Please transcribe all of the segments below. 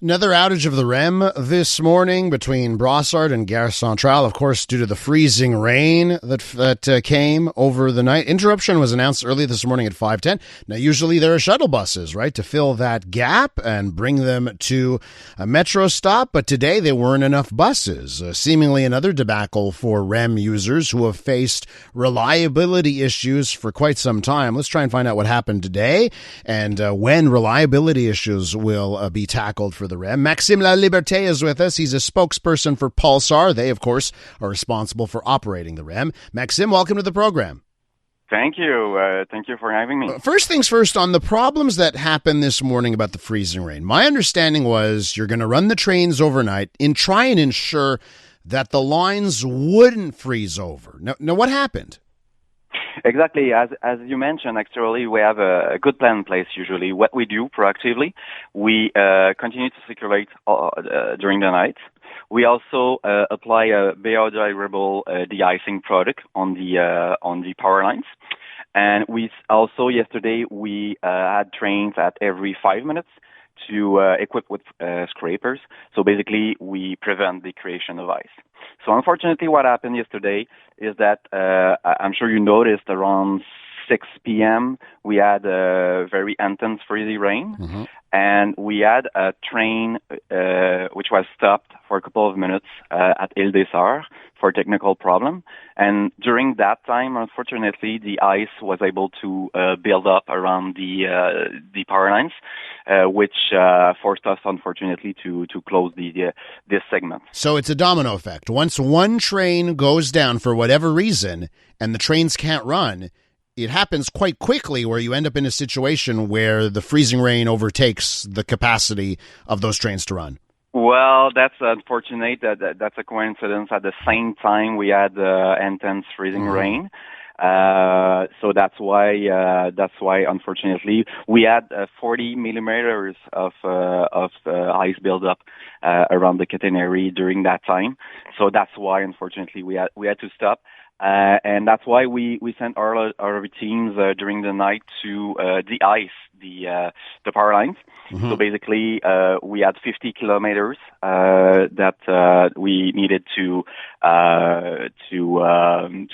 Another outage of the REM this morning between Brossard and Gare Centrale, of course, due to the freezing rain that came over the night. Interruption was announced early this morning at 5:10. Now, usually there are shuttle buses, right, to fill that gap and bring them to a metro stop, but today there weren't enough buses. Seemingly another debacle for REM users who have faced reliability issues for quite some time. Let's try and find out what happened today and when reliability issues will be tackled for the REM. Maxime Laliberté is with us. He's a spokesperson for Pulsar. They, of course, are responsible for operating the REM. Maxime, welcome to the program. Thank you. Thank you for having me. First things first, on the problems that happened this morning about the freezing rain. My understanding was you're going to run the trains overnight and try and ensure that the lines wouldn't freeze over. Now what happened? Exactly. As you mentioned, actually, we have a good plan in place usually. What we do proactively, we continue to circulate during the night. We also apply a biodegradable de-icing product on the power lines. And we also, yesterday, we had trains at every 5 minutes to equip with scrapers. So basically, we prevent the creation of ice. So unfortunately, what happened yesterday is that I'm sure you noticed around 6 p.m. we had a very intense freezing rain, and we had a train which was stopped for a couple of minutes at Ile des Sœurs for a technical problem. And during that time, unfortunately, the ice was able to build up around the power lines, which forced us, unfortunately, to close this segment. So it's a domino effect. Once one train goes down for whatever reason and the trains can't run, it happens quite quickly where you end up in a situation where the freezing rain overtakes the capacity of those trains to run. Well, that's unfortunate. That's a coincidence. At the same time, we had intense freezing rain. So that's why, unfortunately, we had 40 millimeters of ice buildup around the catenary during that time. So that's why, unfortunately, we had to stop. And that's why we sent our teams during the night to de-ice the power lines. So basically, we had 50 kilometers that we needed to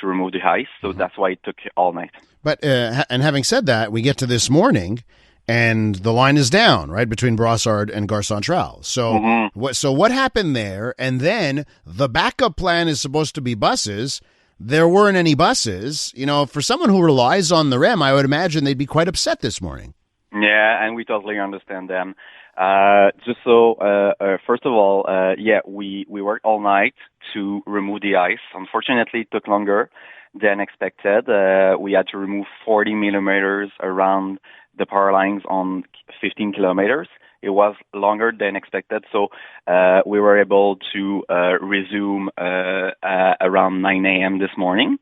remove the ice. So that's why it took all night. But and having said that, we get to this morning, and the line is down, right, between Brossard and Gare Centrale. So what happened there? And then the backup plan is supposed to be buses. There weren't any buses. You know, for someone who relies on the REM, I would imagine they'd be quite upset this morning. Yeah, and we totally understand them. Just so, first of all, we worked all night to remove the ice. Unfortunately, it took longer than expected. We had to remove 40 millimeters around the power lines on 15 kilometers. It was longer than expected, so we were able to resume around 9 a.m. this morning.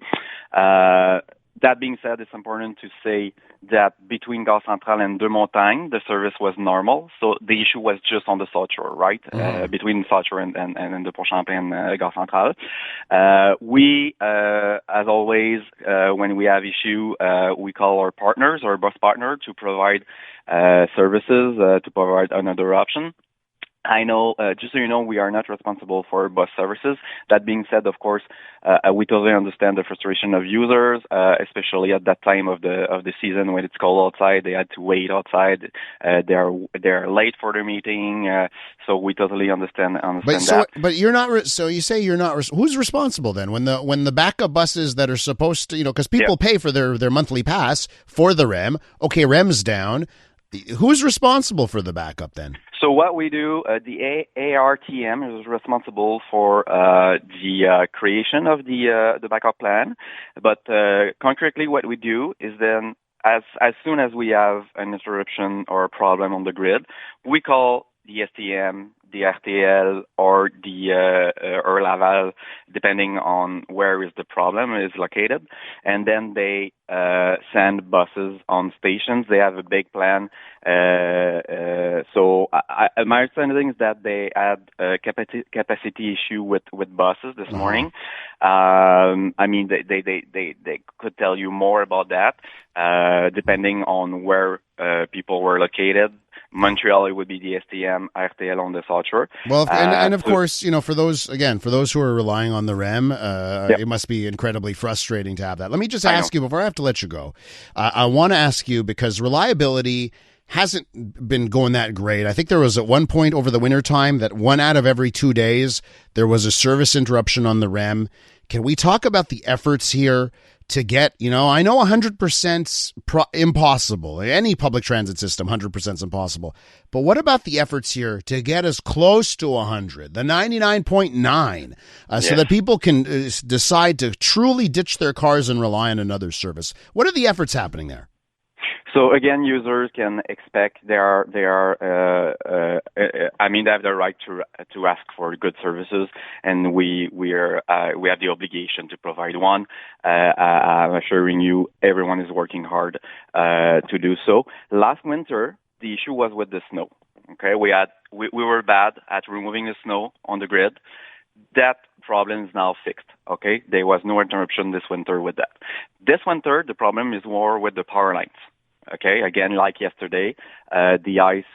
That being said, it's important to say that between Gare Centrale and Deux Montagnes, the service was normal. So the issue was just on the South Shore, right? Between South Shore and the Pont-Champagne, Gare Centrale. We, as always, when we have issue, we call our partners, our bus partner, to provide services, to provide another option. I know, just so you know, we are not responsible for bus services. That being said, of course, we totally understand the frustration of users, especially at that time of the season when it's cold outside. They had to wait outside. They're late for their meeting. So we totally understand that. But you're not. So you say you're not. Who's responsible then when the backup buses that are supposed to, because people pay for their monthly pass for the REM. Okay, REM's down. Who's responsible for the backup then? So what we do, the ARTM is responsible for the creation of the backup plan. But concretely, what we do is then, as soon as we have an interruption or a problem on the grid, we call the STM, the RTL, or or Laval, depending on where is the problem is located, and then they send buses on stations. They have a big plan. So my understanding is that they had a capacity issue with buses this morning. I mean, they could tell you more about that, depending on where people were located. Montreal, it would be the STM, RTL on the South Shore. Well, and of course, for those who are relying on the REM, it must be incredibly frustrating to have that. Let me just ask you, before I have to let you go, I want to ask you, because reliability hasn't been going that great. I think there was at one point over the wintertime that 1 out of every 2 days there was a service interruption on the REM. Can we talk about the efforts here to get, I know 100% impossible. Any public transit system, 100% is impossible. But what about the efforts here to get as close to 100, the 99.9, so that people can decide to truly ditch their cars and rely on another service? What are the efforts happening there? So again, users can expect they have the right to ask for good services, and we have the obligation to provide one. I'm assuring you, everyone is working hard to do so. Last winter, the issue was with the snow. Okay, we were bad at removing the snow on the grid. That problem is now fixed. Okay, there was no interruption this winter with that. This winter, the problem is more with the power lines. Okay, again, like yesterday, the ice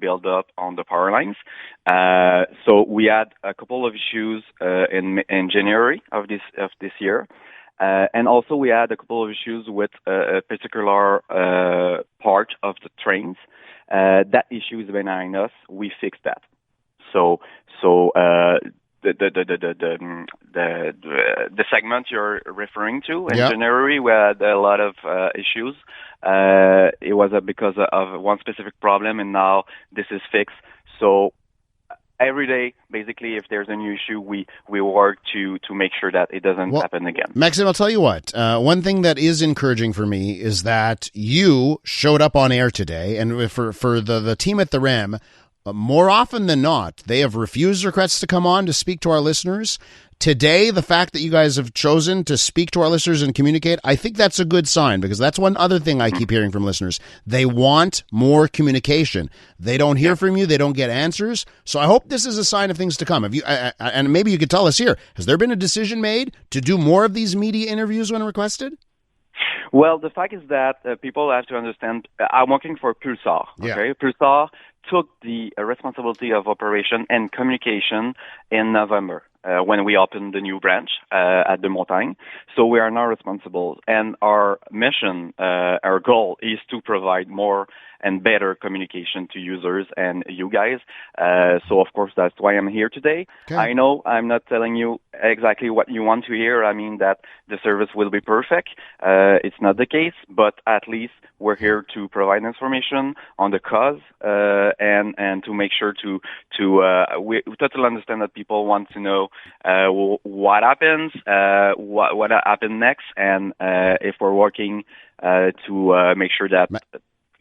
buildup on the power lines. So we had a couple of issues in January of this year, and also we had a couple of issues with a particular part of the trains. That issue is behind us. We fixed that. So the segment you're referring to in January, we had a lot of issues. It was because of one specific problem, and now this is fixed. So every day, basically, if there's a new issue, we work to make sure that it doesn't happen again. Maxime, I'll tell you what. One thing that is encouraging for me is that you showed up on air today, and for the team at the REM, more often than not, they have refused requests to come on to speak to our listeners. Today, the fact that you guys have chosen to speak to our listeners and communicate, I think that's a good sign, because that's one other thing I keep hearing from listeners. They want more communication. They don't hear from you. They don't get answers. So I hope this is a sign of things to come. Have you, and maybe you could tell us here, has there been a decision made to do more of these media interviews when requested? Well, the fact is that people have to understand, I'm working for Pulsar. Okay, Pulsar took the responsibility of operation and communication in November when we opened the new branch at the Montreal. So we are now responsible, and our mission, our goal is to provide more and better communication to users and you guys. So of course, that's why I'm here today. Okay. I know I'm not telling you exactly what you want to hear. I mean that the service will be perfect. It's not the case, but at least we're here to provide information on the cause and to make sure we totally understand that people want to know what happens, what happened next, and if we're working to make sure that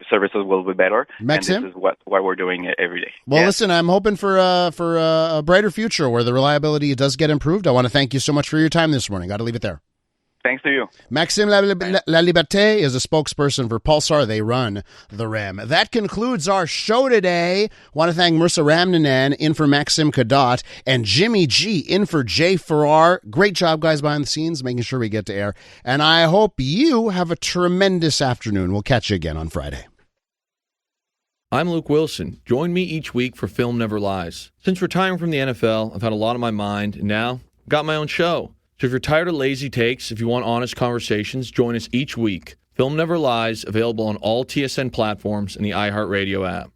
services will be better. Maxime? And this is what we're doing every day. Well, listen, I'm hoping for a brighter future where the reliability does get improved. I want to thank you so much for your time this morning. Got to leave it there. Thanks to you. Maxime Laliberté is a spokesperson for Pulsar. They run the REM. That concludes our show today. Want to thank Marissa Ramnanen in for Maxime Cadotte and Jimmy G in for Jay Farrar. Great job, guys, behind the scenes, making sure we get to air. And I hope you have a tremendous afternoon. We'll catch you again on Friday. I'm Luke Wilson. Join me each week for Film Never Lies. Since retiring from the NFL, I've had a lot on my mind, and now I've got my own show. So if you're tired of lazy takes, if you want honest conversations, join us each week. Film Never Lies, available on all TSN platforms and the iHeartRadio app.